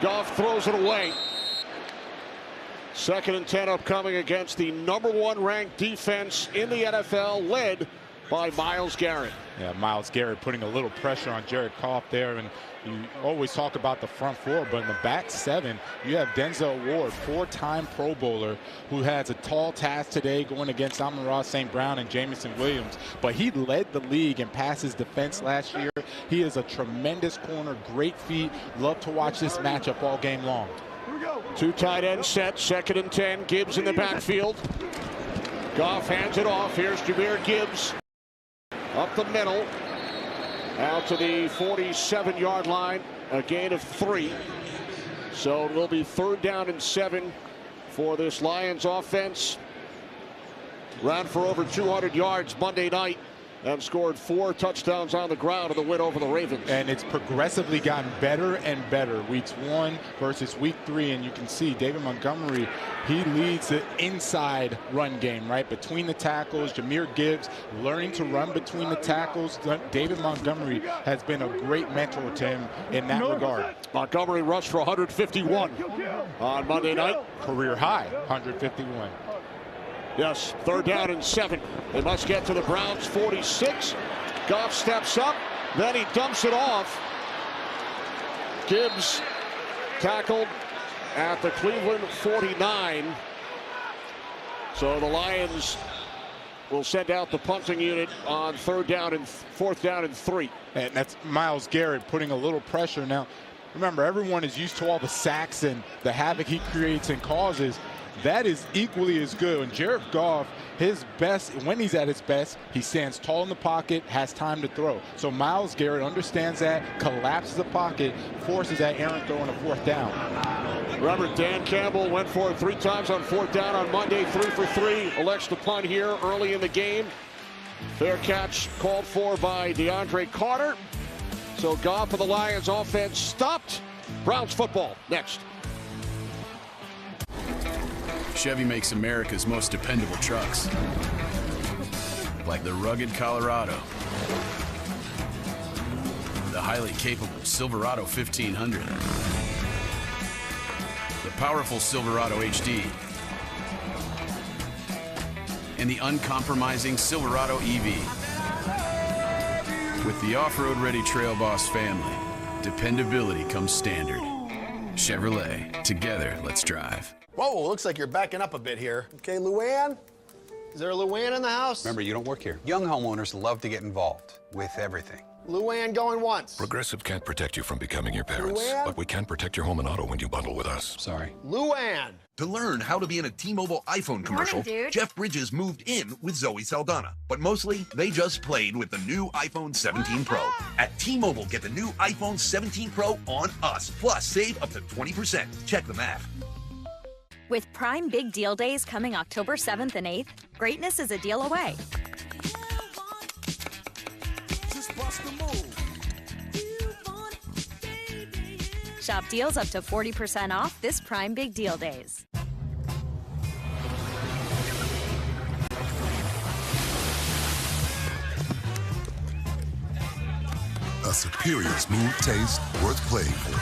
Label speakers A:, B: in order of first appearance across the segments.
A: Goff throws it away. 2nd and 10 upcoming against the #1 ranked defense in the NFL, led by Myles Garrett.
B: Yeah, Myles Garrett putting a little pressure on Jared Goff there, and you always talk about the front four, but in the back 7, you have Denzel Ward, 4-time Pro Bowler, who has a tall task today going against Amon-Ra St. Brown and Jameson Williams, but he led the league in passes defense last year. He is a tremendous corner, great feet. Love to watch this matchup all game long.
A: 2 tight end set, 2nd and 10, Gibbs in the backfield. Goff hands it off. Here's Jahmyr Gibbs. Up the middle, out to the 47-yard line, a gain of 3. So it will be 3rd down and 7 for this Lions offense. Ran for over 200 yards Monday night and scored 4 touchdowns on the ground in the win over the Ravens.
B: And it's progressively gotten better and better. Weeks 1 versus week 3, and you can see David Montgomery, he leads the inside run game, right? Between the tackles, Jahmyr Gibbs learning to run between the tackles. David Montgomery has been a great mentor to him in that regard.
A: Montgomery rushed for 151 on Monday night.
B: Career high, 151.
A: Yes, 3rd down and 7. They must get to the Browns 46. Goff steps up, then he dumps it off. Gibbs tackled at the Cleveland 49. So the Lions will send out the punting unit on 4th down and 3.
B: And that's Myles Garrett putting a little pressure. Now, remember, everyone is used to all the sacks and the havoc he creates and causes. That is equally as good. And Jared Goff, his best, when he's at his best, he stands tall in the pocket, has time to throw. So Myles Garrett understands that, collapses the pocket, forces that errant throw on a 4th down.
A: Remember, Dan Campbell went for it 3 times on 4th down on Monday, 3 for 3. Elects to punt here early in the game. Fair catch called for by DeAndre Carter. So Goff of the Lions offense stopped. Browns football next.
C: Chevy makes America's most dependable trucks, like the rugged Colorado, the highly capable Silverado 1500, the powerful Silverado HD, and the uncompromising Silverado EV. With the off-road ready Trail Boss family, dependability comes standard. Chevrolet, together, let's drive.
D: Whoa, looks like you're backing up a bit here. Okay, Luann? Is there a Luann in the house?
E: Remember, you don't work here. Young homeowners love to get involved with everything.
D: Luann going once.
F: Progressive can't protect you from becoming your parents,
D: Luann?
F: but we can protect your home and auto when you bundle with us.
E: Sorry.
D: Luann!
G: To learn how to be in a T-Mobile iPhone commercial, Jeff Bridges moved in with Zoe Saldana. But mostly, they just played with the new iPhone 17 Pro. At T-Mobile, get the new iPhone 17 Pro on us. Plus, save up to 20%. Check the math.
H: With Prime Big Deal Days coming October 7th and 8th, greatness is a deal away. Shop deals up to 40% off this Prime Big Deal Days.
F: A superior smooth taste worth playing for.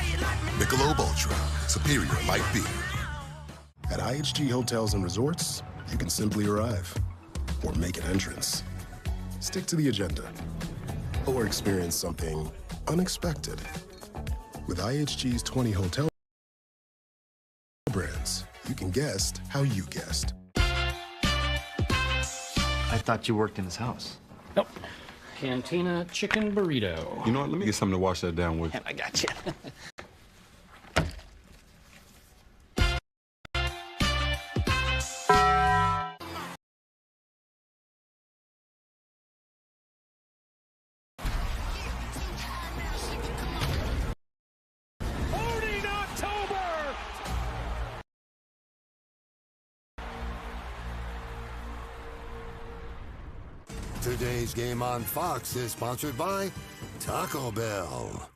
F: Michelob Ultra, superior light beer.
I: At IHG Hotels and Resorts, you can simply arrive or make an entrance. Stick to the agenda or experience something unexpected. With IHG's 20 hotel brands, you can guest how you guest.
J: I thought you worked in his house.
K: Nope. Cantina chicken burrito.
L: You know what? Let me get something to wash that down with.
K: I got you.
M: Today's game on Fox is sponsored by Taco Bell.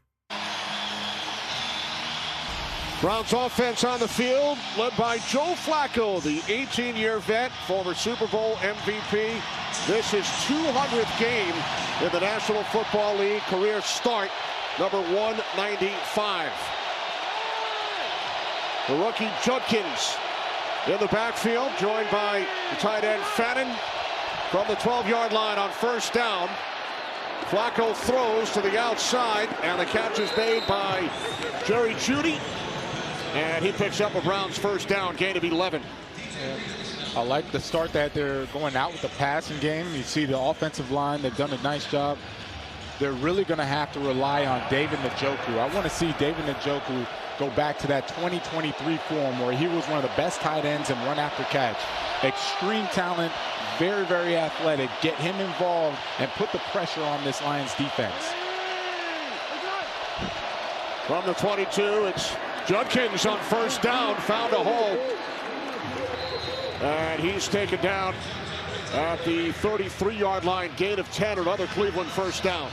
A: Browns offense on the field, led by Joe Flacco, the 18-year vet, former Super Bowl MVP. This is 200th game in the National Football League, career start number 195. The rookie Judkins in the backfield, joined by the tight end Fannin from the 12-yard line on first down. Flacco throws to the outside, and the catch is made by Jerry Jeudy. And he picks up a Browns first down, gain of 11.
B: I like the start that they're going out with the passing game. You see the offensive line, they've done a nice job. They're really going to have to rely on David Njoku. I want to see David Njoku go back to that 2023 form where he was one of the best tight ends in run after catch. Extreme talent, very, very athletic. Get him involved and put the pressure on this Lions defense.
A: From the 22, it's Judkins on first down, found a hole. And he's taken down at the 33-yard line, gain of 10, another Cleveland first down.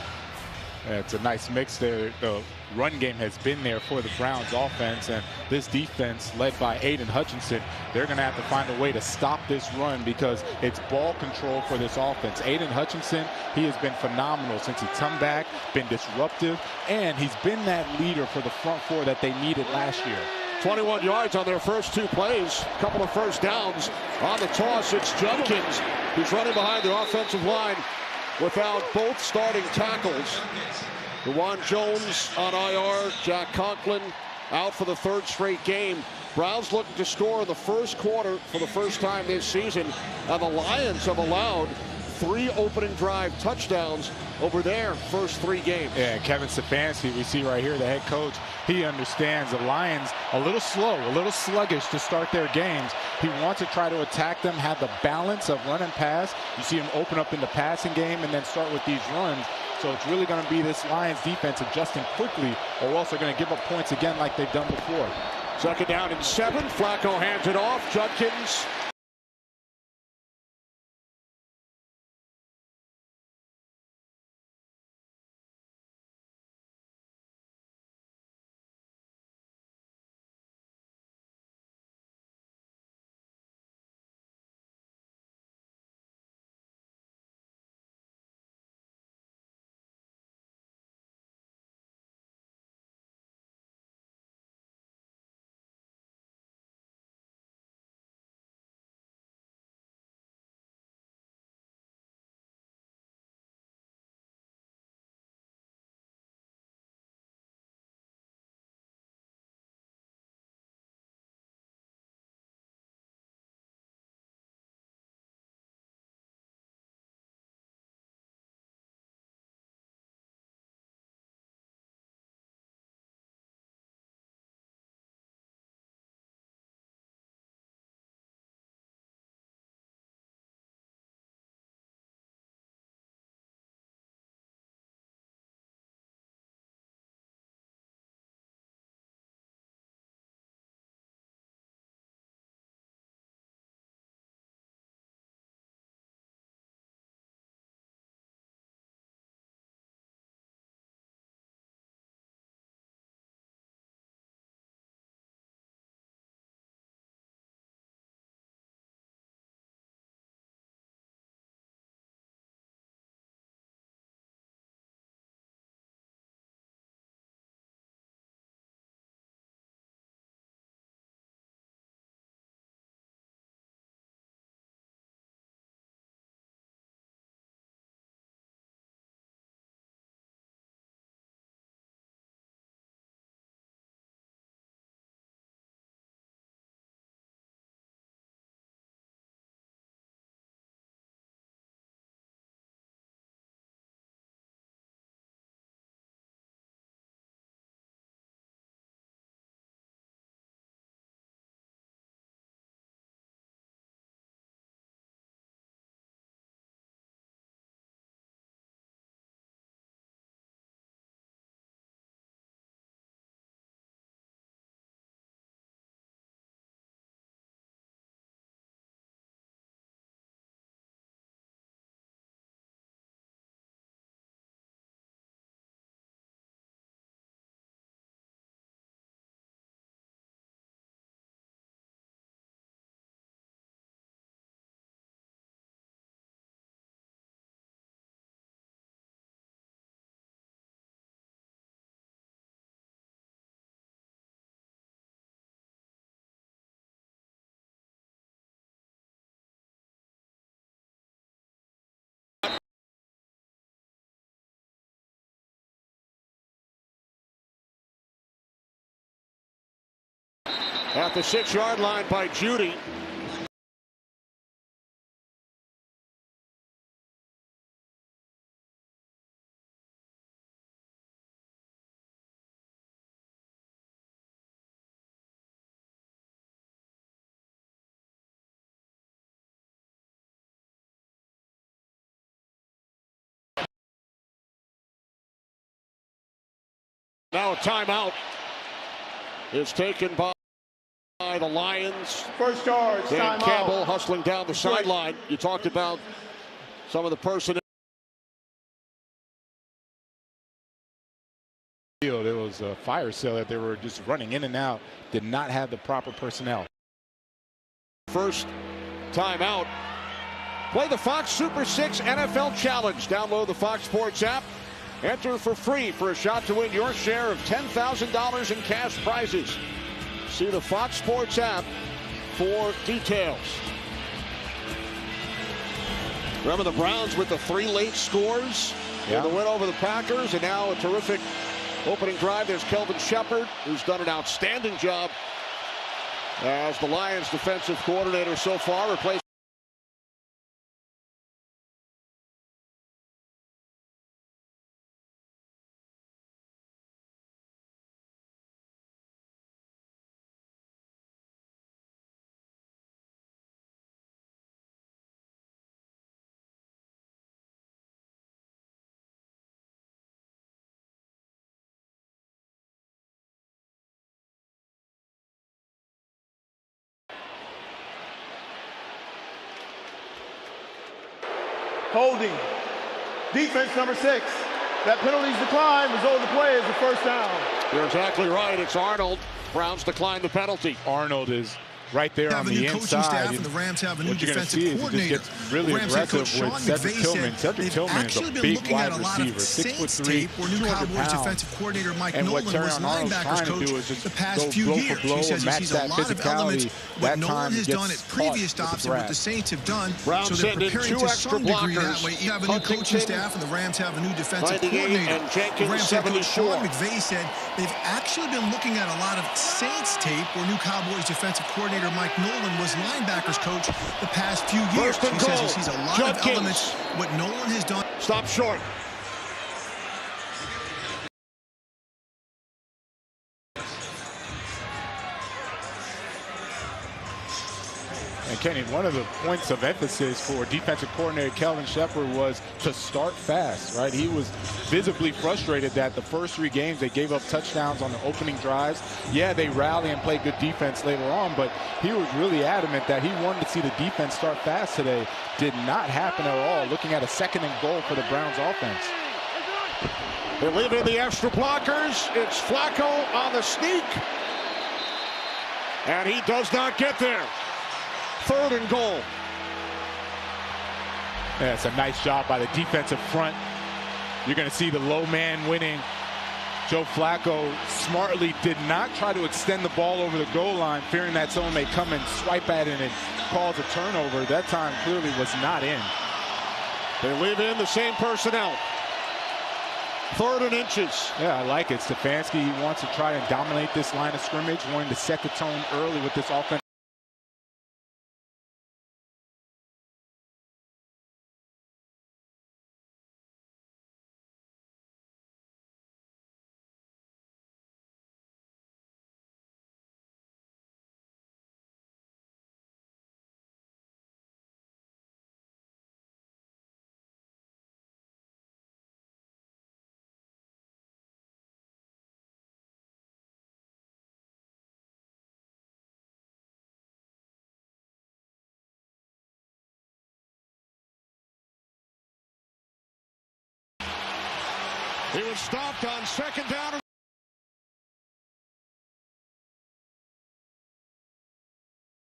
B: It's a nice mix there. The run game has been there for the Browns offense, and this defense led by Aiden Hutchinson, they're going to have to find a way to stop this run because it's ball control for this offense. Aiden Hutchinson, he has been phenomenal since he's come back, been disruptive, and he's been that leader for the front four that they needed last year.
A: 21 yards on their first two plays, a couple of first downs. On the toss, it's Judkins, who's running behind the offensive line without both starting tackles. DeJuan Jones on IR, Jack Conklin out for the third straight game. Browns looking to score in the first quarter for the first time this season. And the Lions have allowed 3 opening drive touchdowns over their first 3 games.
B: Yeah, Kevin Stefanski, we see right here, the head coach, he understands the Lions a little slow, a little sluggish to start their games. He wants to try to attack them, have the balance of run and pass. You see him open up in the passing game and then start with these runs. So it's really going to be this Lions defense adjusting quickly, or else they're going to give up points again like they've done before.
A: Second down and 7. Flacco hands it off. Judkins At the 6-yard line by Judy. Now a timeout is taken by the Lions.
N: First charge,
A: Dan Campbell hustling down the sideline. You talked about some of the personnel.
B: There was a fire sale that they were just running in and out, did not have the proper personnel.
A: First timeout. Play the Fox Super 6 NFL Challenge. Download the Fox Sports app. Enter for free for a shot to win your share of $10,000 in cash prizes. See the Fox Sports app for details. Remember the Browns with the 3 late scores in the win over the Packers, and now a terrific opening drive. There's Kelvin Shepard, who's done an outstanding job as the Lions defensive coordinator so far, replaced
N: holding. Defense number 6. That penalty's declined. Result of the play is the first down.
A: You're exactly right. It's Arnold. Browns decline the penalty.
B: Arnold is right there on the inside.
O: And the Rams have a new
B: what you're going to see is he just gets really
O: Rams
B: aggressive
O: coach
B: with Cedric Tillman. Cedric Tillman is a big wide receiver, 6'3", 200 pounds.
O: Defensive coordinator Mike
B: And what
O: Nolan was
B: Terron Arnold's
O: linebackers
B: trying to do
O: coach
B: is just
O: the past
B: go
O: few
B: blow
O: years.
B: for blow
O: He says
B: and
O: he sees a lot of elements what Nolan has done at previous stops and what the Saints have done.
A: Browns
O: So they're
A: send in
O: preparing
A: 2
O: to
A: extra
O: some degree that
A: blockers.
O: way. You have a new coaching staff, and the Rams have a new defensive
A: 98
O: coordinator.
A: and Jenkins,
O: Rams head coach
A: 74.
O: Sean McVay said they've actually been looking at a lot of Saints tape where new Cowboys defensive coordinator Mike Nolan was linebackers coach the past few years. He says he sees a lot of elements what Nolan has done.
A: Stop short.
B: And Kenny, one of the points of emphasis for defensive coordinator Kelvin Shepard was to start fast, right? He was visibly frustrated that the first 3 games they gave up touchdowns on the opening drives. Yeah, they rally and play good defense later on, but he was really adamant that he wanted to see the defense start fast today. Did not happen at all. Looking at a 2nd and goal for the Browns offense.
A: They leave in the extra blockers. It's Flacco on the sneak. And he does not get there. 3rd and goal.
B: Yeah, it's a nice job by the defensive front. You're going to see the low man winning. Joe Flacco smartly did not try to extend the ball over the goal line, fearing that someone may come and swipe at it and cause a turnover. That time clearly was not in.
A: They leave in the same personnel. 3rd and inches.
B: Yeah, I like it. Stefanski, he wants to try and dominate this line of scrimmage, wanting to set the tone early with this offense.
A: He was stopped on 2nd down.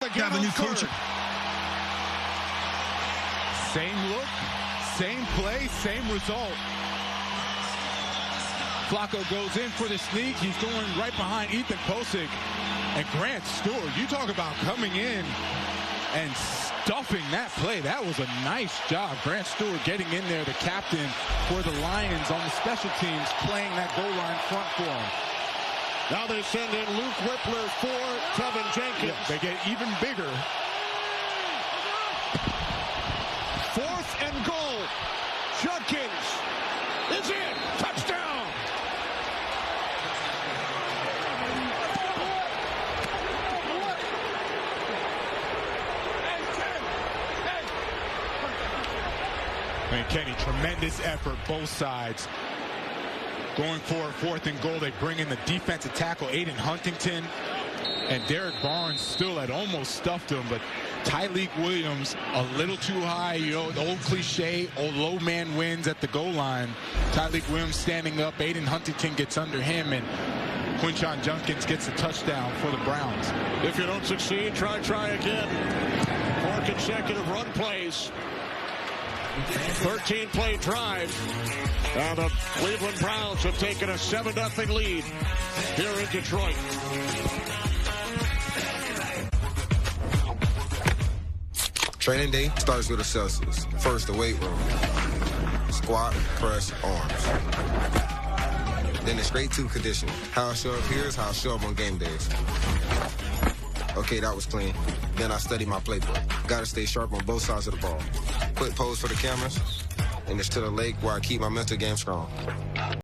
O: Have a new coach.
B: Same look, same play, same result. Flacco goes in for the sneak. He's going right behind Ethan Posick. And Grant Stewart, you talk about coming in and stuffing that play. That was a nice job. Grant Stewart getting in there, the captain for the Lions on the special teams, playing that goal line front for him.
A: Now they send in Luke Whippler for Tevin Jenkins.
B: Yeah, they get even bigger.
A: 4th and goal. Judkins is in. Touchdown.
B: And Kenny, tremendous effort, both sides. Going for a 4th and goal, they bring in the defensive tackle, Aiden Huntington. And Derek Barnes still had almost stuffed him, but Tyleik Williams a little too high. You know, the old cliche, old low man wins at the goal line. Tyleik Williams standing up, Aiden Huntington gets under him, and Quinshon Judkins gets a touchdown for the Browns.
A: If you don't succeed, try again. 4 consecutive run plays. 13-play drive. And the Cleveland Browns have taken a 7-0 lead here in Detroit.
P: Training day starts with a Celsius. First, the weight room. Squat, press, arms. Then it's straight to conditioning. How I show up here is how I show up on game days. Okay, that was clean. Then I study my playbook. Gotta stay sharp on both sides of the ball. Quick pose for the cameras, and it's to the lake where I keep my mental game strong.